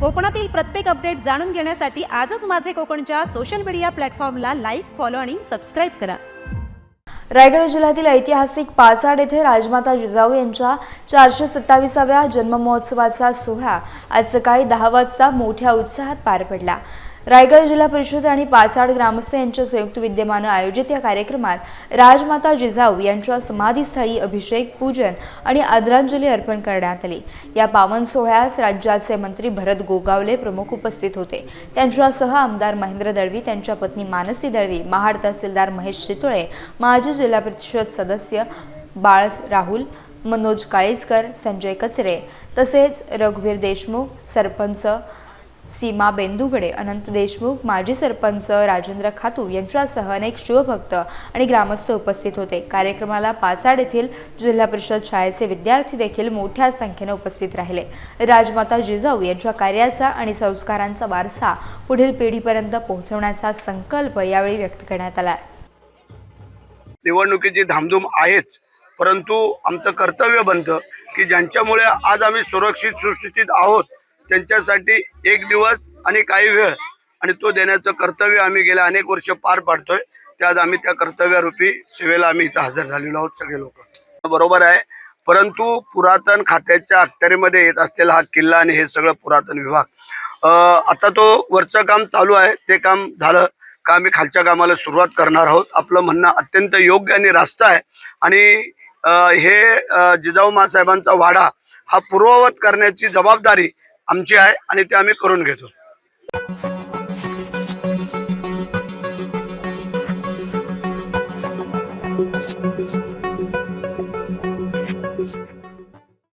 कोकणातील प्रत्येक अपडेट जाणून घेण्यासाठी आजच माझे कोकणच्या सोशल मीडिया प्लॅटफॉर्मला लाईक, फॉलो आणि सबस्क्राईब करा। रायगड जिल्ह्यातील ऐतिहासिक पाचाड येथे राजमाता जिजाऊ यांच्या 427व्या जन्ममहोत्सवाचा सोहळा आज सकाळी 10 वाजता मोठ्या उत्साहात पार पडला। रायगड जिल्हा परिषद आणि पाचाड ग्रामस्थ यांच्या संयुक्त विद्यमाने आयोजित या कार्यक्रमात राजमाता जिजाऊ यांच्या समाधीस्थळी अभिषेक, पूजन आणि आदरांजली अर्पण करण्यात आली। या पावन सोहळ्यास राज्याचे मंत्री भरत गोगावले प्रमुख उपस्थित होते। त्यांच्यासह आमदार महेंद्र दळवी, त्यांच्या पत्नी मानसी दळवी, महाड तहसीलदार महेश चितोळे, माजी जिल्हा परिषद सदस्य बाळ राहुल, मनोज काळेजकर, संजय कचरे तसेच रघुवीर देशमुख, सरपंच सीमा बेंदुगडे, अनंत देशमुख, माजी सरपंच राजेंद्र खातू यांच्यासह अनेक शिवभक्त आणि ग्रामस्थ उपस्थित होते। कार्यक्रमाला पाचाड येथील जिल्हा परिषद शाळेचे विद्यार्थी देखील मोठ्या संख्येने उपस्थित राहिले। राजमाता जिजाऊ यांच्या कार्याचा आणि संस्कारांचा वारसा पुढील पिढीपर्यंत पोहोचवण्याचा संकल्प यावेळी व्यक्त करण्यात आला। निवडणुकीची धामधूम आहेच, परंतु आमचं कर्तव्य बनतं की ज्यांच्यामुळे आज आम्ही सुरक्षित सुस्थितीत आहोत त्यांच्यासाठी एक दिवस आणि काही वेळ आणि तो देण्याचं कर्तव्य आम्ही गेल्या अनेक वर्ष पार पाडतोय। त्यात आम्ही त्या कर्तव्यरूपी सेवेला आम्ही इथं हजर झालेलो आहोत सगळे लोक। बरोबर आहे, परंतु पुरातन खात्याच्या अखत्यारीमध्ये येत असलेला हा किल्ला आणि हे सगळं पुरातन विभाग आता तो वरचं काम चालू आहे, ते काम झालं का आम्ही खालच्या कामाला सुरुवात करणार आहोत। आपलं म्हणणं अत्यंत योग्य आणि रास्त आहे आणि हे जिजाऊ माँसाहेबांचा वाडा हा पूर्ववत करण्याची जबाबदारी आमची आहे आणि ते आम्ही करून घेतो।